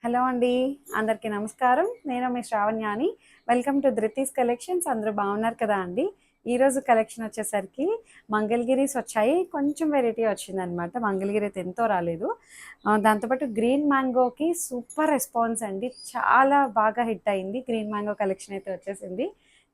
Hello అండి. అందరికీ నమస్కారం. నేను మీ శ్రావణ్యాని. Welcome to Dhruti's collections. అందరూ బాగున్నారు కదా అండి. ఈరోజు కలెక్షన్ వచ్చేసరికి మంగళగిరీస్ వచ్చాయి. కొంచెం వెరైటీ వచ్చిందనమాట. మంగళగిరి అయితే ఎంతో రాలేదు. దాంతోపాటు గ్రీన్ మ్యాంగోకి సూపర్ రెస్పాన్స్ అండి. చాలా బాగా హిట్ అయింది. గ్రీన్ మ్యాంగో కలెక్షన్ అయితే వచ్చేసింది.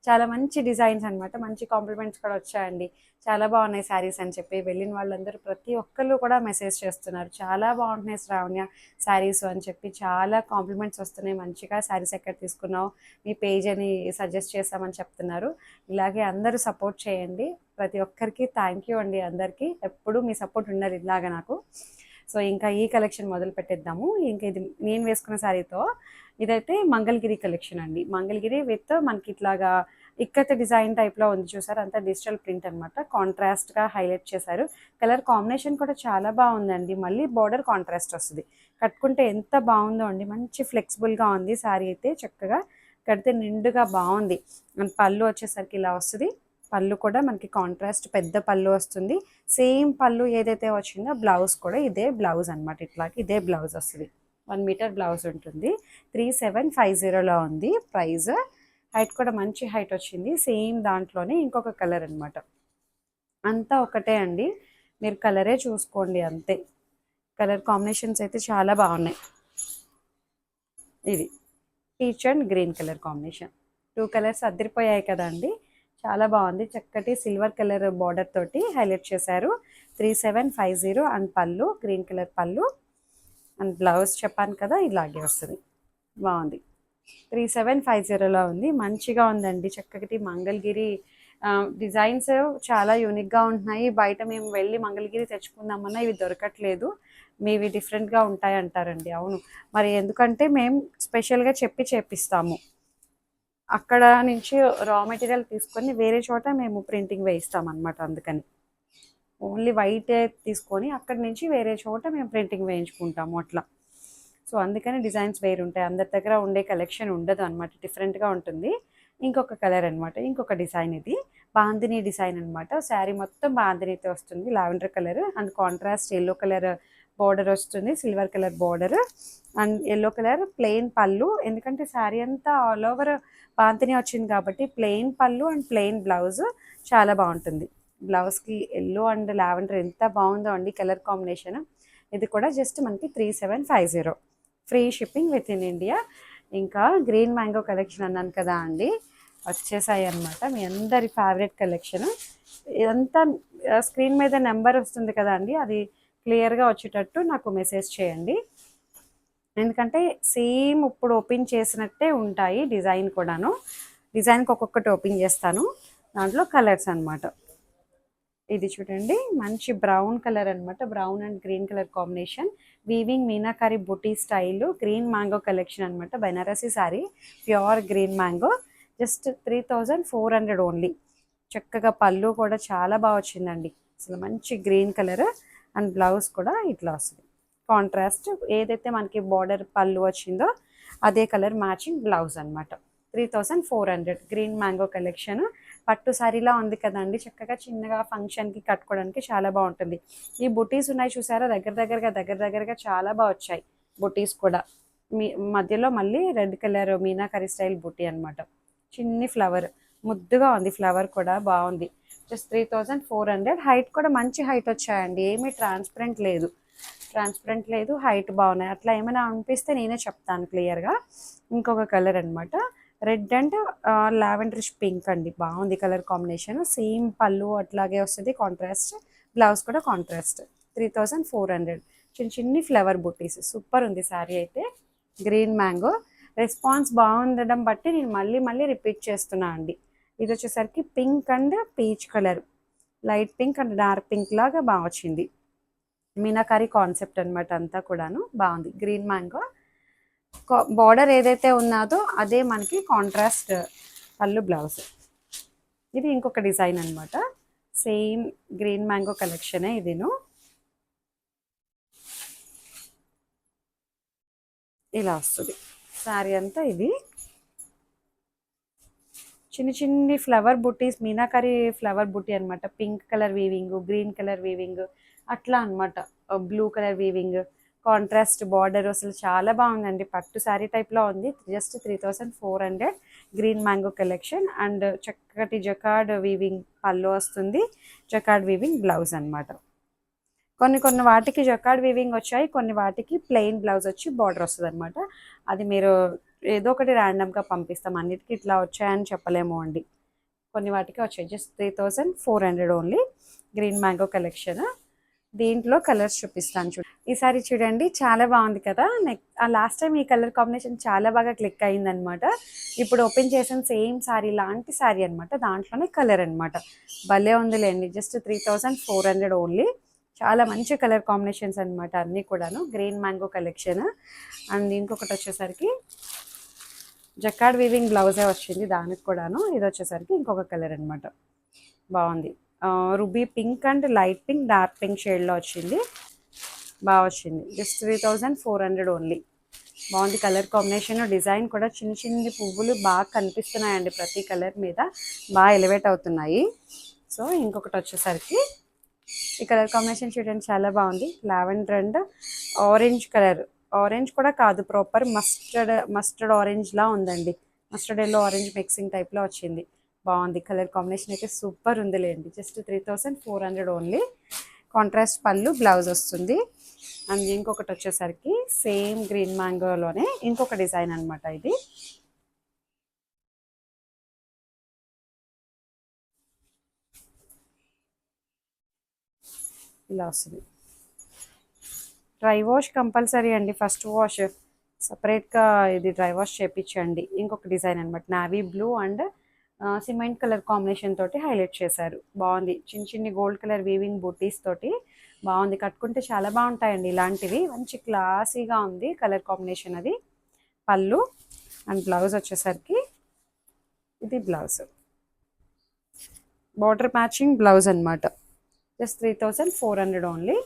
చాలా మంచి డిజైన్స్ అనమాట. మంచి కాంప్లిమెంట్స్ కూడా వచ్చాయండి. చాలా బాగున్నాయి శారీస్ అని చెప్పి వెళ్ళిన వాళ్ళందరూ ప్రతి ఒక్కళ్ళు కూడా మెసేజ్ చేస్తున్నారు. చాలా బాగుంటున్నాయి శ్రావణ్య శారీస్ అని చెప్పి చాలా కాంప్లిమెంట్స్ వస్తున్నాయి. మంచిగా శారీస్ ఎక్కడ తీసుకున్నావు, మీ పేజ్ అని సజెస్ట్ చేస్తామని చెప్తున్నారు. ఇలాగే అందరూ సపోర్ట్ చేయండి. ప్రతి ఒక్కరికి థ్యాంక్ యూ అండి. అందరికీ ఎప్పుడు మీ సపోర్ట్ ఉన్నారు ఇలాగా నాకు. సో ఇంకా ఈ కలెక్షన్ మొదలు పెట్టేద్దాము. ఇంకా ఇది నేను వేసుకున్న శారీతో ఇదైతే మంగళగిరి కలెక్షన్ అండి. మంగళగిరి విత్ మనకి ఇట్లాగా ఇక్కత డిజైన్ టైప్లో ఉంది చూసారు. అంతా డిజిటల్ ప్రింట్ అనమాట. కాంట్రాస్ట్గా హైలైట్ చేశారు. కలర్ కాంబినేషన్ కూడా చాలా బాగుందండి. మళ్ళీ బార్డర్ కాంట్రాస్ట్ వస్తుంది. కట్టుకుంటే ఎంత బాగుందో అండి. మంచి ఫ్లెక్సిబుల్గా ఉంది శారీ అయితే. చక్కగా కడితే నిండుగా బాగుంది. అండ్ పళ్ళు వచ్చేసరికి ఇలా వస్తుంది. పళ్ళు కూడా మనకి కాంట్రాస్ట్ పెద్ద పళ్ళు వస్తుంది. సేమ్ పళ్ళు ఏదైతే వచ్చిందో బ్లౌజ్ కూడా ఇదే బ్లౌజ్ అనమాట. ఇట్లాగే ఇదే బ్లౌజ్ వస్తుంది. 1 మీటర్ బ్లౌజ్ ఉంటుంది. 3750లో ఉంది ప్రైస్. హైట్ కూడా మంచి హైట్ వచ్చింది. సేమ్ దాంట్లోనే ఇంకొక కలర్ అనమాట. అంతా ఒకటే అండి. మీరు కలరే చూసుకోండి అంతే. కలర్ కాంబినేషన్స్ అయితే చాలా బాగున్నాయి. ఇది peach and green colour combination. 2 colours అదిరిపోయాయి కదా అండి. చాలా బాగుంది. చక్కటి సిల్వర్ కలర్ బార్డర్ తోటి హైలైట్ చేశారు. 3750 అండ్ పళ్ళు గ్రీన్ కలర్ పళ్ళు అండ్ బ్లౌజ్ చెప్పాను కదా ఇలాగే వస్తుంది. బాగుంది. 3750లో ఉంది. మంచిగా ఉందండి. చక్కటి మంగళగిరి డిజైన్స్ చాలా యూనిక్గా ఉంటున్నాయి. బయట మేము వెళ్ళి మంగళగిరి తెచ్చుకుందామన్నా ఇవి దొరకట్లేదు. మీవి డిఫరెంట్గా ఉంటాయి అంటారండి. అవును, మరి ఎందుకంటే మేము స్పెషల్గా చెప్పి చేపిస్తాము. అక్కడ నుంచి రా మెటీరియల్ తీసుకొని వేరే చోట మేము ప్రింటింగ్ వేయిస్తాం అనమాట. అందుకని ఓన్లీ వైట్ తీసుకొని అక్కడి నుంచి వేరే చోట మేము ప్రింటింగ్ వేయించుకుంటాము అట్లా. సో అందుకని డిజైన్స్ వేరు ఉంటాయి. అందరి దగ్గర ఉండే కలెక్షన్ ఉండదు అనమాట. డిఫరెంట్గా ఉంటుంది. ఇంకొక కలర్ అనమాట. ఇంకొక డిజైన్ ఇది బాందిని డిజైన్ అనమాట. శారీ మొత్తం బాందినితో వస్తుంది. Lavender colour and contrast yellow colour border వస్తుంది. Silver colour border and yellow colour plain పళ్ళు. ఎందుకంటే శారీ అంతా ఆల్ ఓవర్ బాంతిని వచ్చింది కాబట్టి ప్లెయిన్ పళ్ళు అండ్ ప్లెయిన్ బ్లౌజ్ చాలా బాగుంటుంది. బ్లౌజ్కి ఎల్లో అండ్ లావెండర్ ఎంత బాగుందో అండి కలర్ కాంబినేషన్. ఇది కూడా జస్ట్ మనకి 3750. Free shipping with in India. ఇంకా గ్రీన్ మ్యాంగో కలెక్షన్ అన్నాను కదా అండి, వచ్చేసాయి అనమాట. మీ అందరి ఫేవరెట్ కలెక్షన్. ఇదంతా స్క్రీన్ మీద నెంబర్ వస్తుంది కదా అండి, అది క్లియర్గా వచ్చేటట్టు నాకు మెసేజ్ చేయండి. ఎందుకంటే సేమ్ ఇప్పుడు ఓపెన్ చేసినట్టే ఉంటాయి డిజైన్ కూడాను. డిజైన్కి ఒక్కొక్కటి ఓపెన్ చేస్తాను. దాంట్లో కలర్స్ అనమాట. ఇది చూడండి మంచి బ్రౌన్ కలర్ అనమాట. Brown and green colour combination. Weaving meenakari buti style green mango collection అనమాట. Banarasi sari pure green mango. Just 3400 only. చక్కగా పళ్ళు కూడా చాలా బాగా వచ్చిందండి. అసలు మంచి గ్రీన్ కలర్ అండ్ బ్లౌజ్ కూడా ఇట్లా వస్తుంది. కాంట్రాస్ట్ ఏదైతే మనకి బార్డర్ పళ్ళు వచ్చిందో అదే కలర్ మ్యాచింగ్ బ్లౌజ్ అనమాట. 3400 గ్రీన్ మ్యాంగో కలెక్షన్. పట్టు శారీలా ఉంది కదండి. చక్కగా చిన్నగా ఫంక్షన్కి కట్టుకోవడానికి చాలా బాగుంటుంది. ఈ బుటీస్ ఉన్నాయి చూసారా, దగ్గరగా చాలా బాగా వచ్చాయి బుటీస్ కూడా. మీ మధ్యలో మళ్ళీ రెడ్ కలర్ మీనాకరి స్టైల్ బుటీ అనమాట. చిన్ని ఫ్లవర్ ముద్దుగా ఉంది. ఫ్లవర్ కూడా బాగుంది. జస్ట్ 3400. హైట్ కూడా మంచి హైట్ వచ్చాయండి. ఏమీ ట్రాన్స్పరెంట్ లేదు. హైట్ బాగున్నాయి. అట్లా ఏమైనా అనిపిస్తే నేనే చెప్తాను క్లియర్గా. ఇంకొక కలర్ అనమాట. రెడ్ అండ్ లావెండరిష్ పింక్ అండి. బాగుంది కలర్ కాంబినేషన్. సేమ్ పళ్ళు అట్లాగే వస్తుంది. కాంట్రాస్ట్ బ్లౌజ్ కూడా కాంట్రాస్ట్. 3400. చిన్ని ఫ్లవర్ బుటీస్. సూపర్ ఉంది శారీ అయితే. గ్రీన్ మ్యాంగో రెస్పాన్స్ బాగుండడం బట్టి నేను మళ్ళీ రిపీట్ చేస్తున్నా అండి. ఇది వచ్చేసరికి pink and peach colour. Light pink and dark pink లాగా బాగా వచ్చింది. మీనాకారి కాన్సెప్ట్ అనమాట. అంతా కూడాను బాగుంది. గ్రీన్ మ్యాంగో బార్డర్ ఏదైతే ఉన్నదో అదే మనకి కాంట్రాస్ట్ పళ్ళు బ్లౌజ్. ఇది ఇంకొక డిజైన్ అనమాట. సేమ్ గ్రీన్ మ్యాంగో కలెక్షనే ఇదిను. ఇలా వస్తుంది శారీ అంతా. ఇది చిన్ని ఫ్లవర్ బుటీస్ మీనాకరి ఫ్లవర్ బుటీ అనమాట. Pink colour weaving, green colour weaving అట్లా అనమాట. Blue colour weaving contrast border అసలు చాలా బాగుందండి. పట్టు శారీ టైప్లో ఉంది. Just 3400 green mango collection and చక్కటి జకార్డ్ వీవింగ్ పళ్ళు వస్తుంది. జకార్డ్ వీవింగ్ బ్లౌజ్ అనమాట. కొన్ని వాటికి జకార్డ్ వీవింగ్ వచ్చాయి, కొన్ని వాటికి ప్లెయిన్ బ్లౌజ్ వచ్చి బార్డర్ వస్తుంది అనమాట. అది మీరు ఏదో ఒకటి ర్యాండమ్గా పంపిస్తాం, అన్నిటికీ ఇట్లా వచ్చాయని చెప్పలేము అండి. కొన్ని వాటికి వచ్చాయి. Just 3400 only green mango collection. దీంట్లో కలర్స్ చూపిస్తాను చూడండి. ఈ సారీ చూడండి, చాలా బాగుంది కదా. లాస్ట్ టైం ఈ కలర్ కాంబినేషన్ చాలా బాగా క్లిక్ అయిందనమాట. ఇప్పుడు ఓపెన్ చేసిన సేమ్ సారీ లాంటి సారీ అనమాట, దాంట్లోనే కలర్ అనమాట. భలే ఉందిలేండి. Just 3400 only. చాలా మంచి కలర్ కాంబినేషన్స్ అనమాట అన్నీ కూడాను. Green mango collection. అండ్ ఇంకొకటి వచ్చేసరికి జకార్డ్ వీవింగ్ బ్లౌజే వచ్చింది దానికి కూడాను. ఇది వచ్చేసరికి ఇంకొక కలర్ అనమాట. బాగుంది. Ruby pink and light pink, dark pink షేడ్లో వచ్చింది. బాగా వచ్చింది. Just 3400 only. బాగుంది కలర్ కాంబినేషన్. డిజైన్ కూడా చిన్న చిన్న పువ్వులు బాగా కనిపిస్తున్నాయండి ప్రతి కలర్ మీద, బాగా ఎలివేట్ అవుతున్నాయి. సో ఇంకొకటి వచ్చేసరికి ఈ కలర్ కాంబినేషన్ చూడండి, చాలా బాగుంది. Lavender and orange colour. Orange కూడా కాదు, ప్రాపర్ మస్టర్డ్ ఆరెంజ్ లా ఉందండి. మస్టర్డ్ ఎల్లో ఆరెంజ్ మిక్సింగ్ టైప్లో వచ్చింది. బాగుంది కలర్ కాంబినేషన్ అయితే, సూపర్ ఉందిలేండి. Just 3400 only. కాంట్రాస్ట్ పళ్ళు, బ్లౌజ్ వస్తుంది. అండ్ ఇంకొకటి వచ్చేసరికి సేమ్ గ్రీన్ మ్యాంగోలోనే ఇంకొక డిజైన్ అనమాట. ఇది ఇలా వస్తుంది. డ్రై వాష్ కంపల్సరీ అండి. ఫస్ట్ వాష్ సపరేట్గా ఇది డ్రై వాష్ చేయించండి. ఇంకొక డిజైన్ అనమాట, navy blue and cement colour combination తోటి హైలైట్ చేశారు. బాగుంది. చిన్న చిన్ని గోల్డ్ కలర్ వీవింగ్ బూటీస్ తోటి బాగుంది. కట్టుకుంటే చాలా బాగుంటాయండి ఇలాంటివి. మంచి క్లాసీగా ఉంది కలర్ కాంబినేషన్. అది పళ్ళు అండ్ బ్లౌజ్ వచ్చేసరికి ఇది బ్లౌజ్, బార్డర్ మ్యాచింగ్ బ్లౌజ్ అనమాట. Just 3400 only.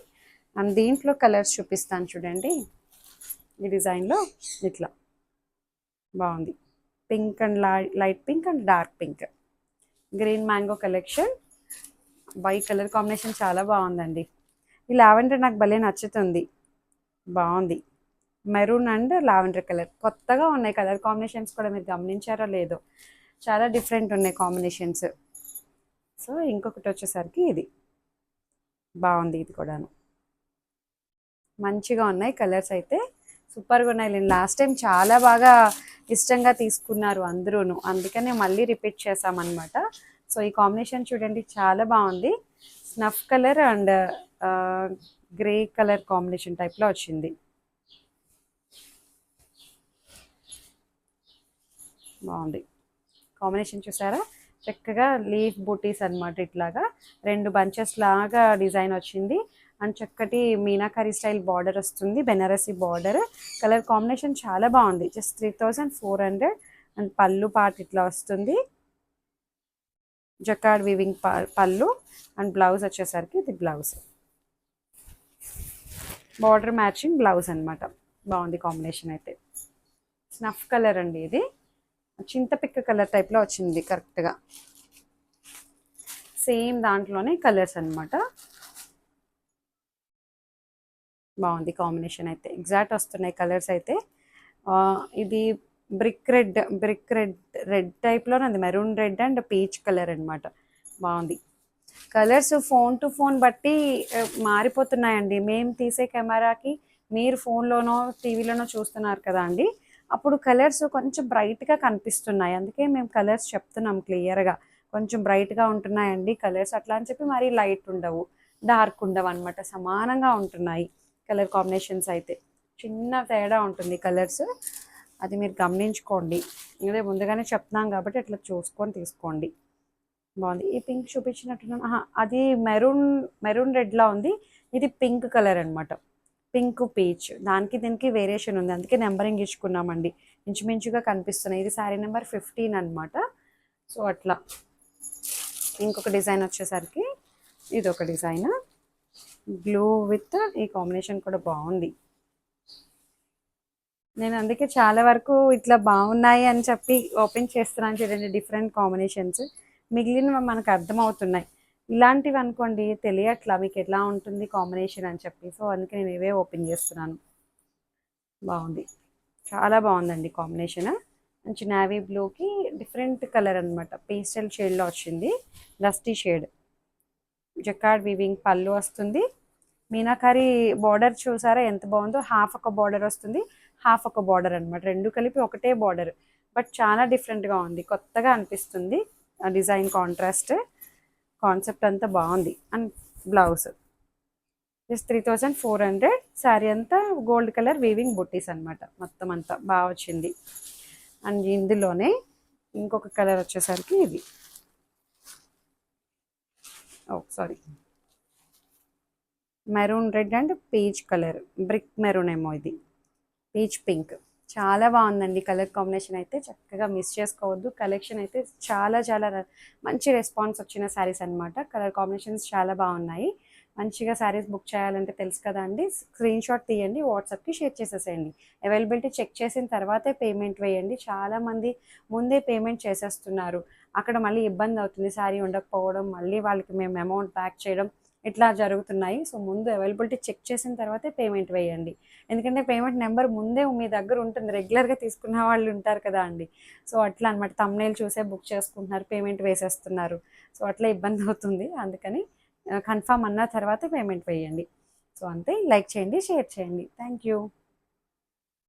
అండ్ దీంట్లో కలర్స్ చూపిస్తాను చూడండి. ఈ డిజైన్లో ఇట్లా బాగుంది. Pink and light pink and dark pink, green mango collection. By colour combination చాలా బాగుందండి. ఈ లావెండర్ నాకు భలే నచ్చుతుంది, బాగుంది. మెరూన్ అండ్ లావెండర్ కలర్ కొత్తగా ఉన్నాయి. కలర్ కాంబినేషన్స్ కూడా మీరు గమనించారో లేదో, చాలా డిఫరెంట్ ఉన్నాయి కాంబినేషన్స్. సో ఇంకొకటి వచ్చేసరికి ఇది బాగుంది. ఇది కూడాను మంచిగా ఉన్నాయి కలర్స్ అయితే, సూపర్గా ఉన్నాయి. నేను లాస్ట్ టైం చాలా బాగా ఇష్టంగా తీసుకున్నారు అందరూను, అందుకనే మళ్ళీ రిపీట్ చేసామన్నమాట. సో ఈ కాంబినేషన్ చూడండి, చాలా బాగుంది. Snuff colour and grey colour combination టైప్లో వచ్చింది. బాగుంది కాంబినేషన్, చూసారా? చక్కగా లీఫ్ బూటీస్ అనమాట. ఇట్లాగా 2 బంచెస్ లాగా డిజైన్ వచ్చింది. అండ్ చక్కటి మీనాకరీ స్టైల్ బార్డర్ వస్తుంది, బెనారసీ బార్డర్. కలర్ కాంబినేషన్ చాలా బాగుంది. జస్ట్ 3400. అండ్ పళ్ళు పార్ట్ ఇట్లా వస్తుంది, జకార్డ్ వీవింగ్ పళ్ళు. అండ్ బ్లౌజ్ వచ్చేసరికి ఇది బ్లౌజ్, బార్డర్ మ్యాచింగ్ బ్లౌజ్ అనమాట. బాగుంది కాంబినేషన్ అయితే. స్నఫ్ కలర్ అండి ఇది, చింతపిక్క కలర్ టైప్లో వచ్చింది కరెక్ట్గా. సేమ్ దాంట్లోనే కలర్స్ అనమాట. బాగుంది కాంబినేషన్ అయితే, ఎగ్జాక్ట్ వస్తున్నాయి కలర్స్ అయితే. ఇది రెడ్ టైప్లో అది maroon red and peach colour అనమాట. బాగుంది. కలర్స్ ఫోన్ టు ఫోన్ బట్టి మారిపోతున్నాయండి. మేము తీసే కెమెరాకి మీరు ఫోన్లోనో టీవీలోనో చూస్తున్నారు కదా అండి, అప్పుడు కలర్స్ కొంచెం బ్రైట్గా కనిపిస్తున్నాయి. అందుకే మేము కలర్స్ చెప్తున్నాం క్లియర్గా. కొంచెం బ్రైట్గా ఉంటున్నాయండి కలర్స్, అట్లా అని చెప్పి మరీ లైట్ ఉండవు, డార్క్ ఉండవు అనమాట, సమానంగా ఉంటున్నాయి కలర్ కాంబినేషన్స్ అయితే. చిన్న తేడా ఉంటుంది కలర్స్, అది మీరు గమనించుకోండి. అదే ముందుగానే చెప్తున్నాం కాబట్టి అట్లా చూసుకొని తీసుకోండి. బాగుంది. ఈ పింక్ చూపించినట్టున్నాను, అది మెరూన్ రెడ్లా ఉంది. ఇది పింక్ కలర్ అనమాట, పింక్ పీచ్. దానికి దీనికి వేరియేషన్ ఉంది, అందుకే నెంబరింగ్ ఇచ్చుకున్నామండి. ఇంచుమించుగా కనిపిస్తున్నాయి. ఇది శారీ నెంబర్ 15 అనమాట. సో అట్లా. ఇంకొక డిజైన్ వచ్చేసరికి ఇది ఒక డిజైన్, బ్లూ విత్ ఈ కాంబినేషన్ కూడా బాగుంది. నేను అందుకే చాలా వరకు ఇట్లా బాగున్నాయి అని చెప్పి ఓపెన్ చేస్తున్నాను చూడండి, డిఫరెంట్ కాంబినేషన్స్. మిగిలినవి మనకు అర్థమవుతున్నాయి. ఇలాంటివి అనుకోండి తెలియట్లా మీకు ఎట్లా ఉంటుంది కాంబినేషన్ అని చెప్పి. సో అందుకే నేను ఇవే ఓపెన్ చేస్తున్నాను. బాగుంది, చాలా బాగుందండి కాంబినేషన్. మంచి నావీ బ్లూకి డిఫరెంట్ కలర్ అనమాట, పేస్టల్ షేడ్లో వచ్చింది, డస్టీ షేడ్. జకార్డ్ వీవింగ్ పళ్ళు వస్తుంది. మీనాకారి బార్డర్ చూసారా ఎంత బాగుందో, హాఫ్ ఒక బార్డర్ వస్తుంది, హాఫ్ ఒక బార్డర్ అనమాట, రెండు కలిపి ఒకటే బార్డర్. బట్ చాలా డిఫరెంట్గా ఉంది, కొత్తగా అనిపిస్తుంది ఆ డిజైన్. కాంట్రాస్ట్ కాన్సెప్ట్ అంతా బాగుంది. And blouse just 3400. శారీ అంతా గోల్డ్ కలర్ వీవింగ్ బుట్టీస్ అనమాట, మొత్తం అంతా బాగా వచ్చింది. అండ్ ఇందులోనే ఇంకొక కలర్ వచ్చేసరికి ఇది, oh sorry, maroon red and peach colour, brick maroon ఏమో ఇది, పీచ్ పింక్. చాలా బాగుందండి కలర్ కాంబినేషన్ అయితే, చక్కగా మిస్ చేసుకోవద్దు. కలెక్షన్ అయితే చాలా చాలా మంచి రెస్పాన్స్ వచ్చిన శారీస్ అనమాట. కలర్ కాంబినేషన్స్ చాలా బాగున్నాయి. మంచిగా శారీస్ బుక్ చేయాలంటే తెలుసు కదా అండి, స్క్రీన్ షాట్ తీయండి, వాట్సాప్కి షేర్ చేసేసేయండి. అవైలబిలిటీ చెక్ చేసిన తర్వాతే పేమెంట్ వేయండి. చాలామంది ముందే పేమెంట్ చేసేస్తున్నారు, అక్కడ మళ్ళీ ఇబ్బంది అవుతుంది, శారీ ఉండకపోవడం, మళ్ళీ వాళ్ళకి మేము అమౌంట్ బ్యాక్ చేయడం, ఇట్లా జరుగుతున్నాయి. సో ముందు అవైలబిలిటీ చెక్ చేసిన తర్వాతే పేమెంట్ వేయండి. ఎందుకంటే పేమెంట్ నెంబర్ ముందే మీ దగ్గర ఉంటుంది, రెగ్యులర్గా తీసుకున్న వాళ్ళు ఉంటారు కదా అండి. సో అట్లా అనమాట, తమ్నేల్ చూసే బుక్ చేసుకుంటున్నారు, పేమెంట్ వేసేస్తున్నారు. సో అట్లా ఇబ్బంది అవుతుంది, అందుకని కన్ఫామ్ అన్న తర్వాతే పేమెంట్ వేయండి. సో అంతే, లైక్ చేయండి, షేర్ చేయండి. Thank you.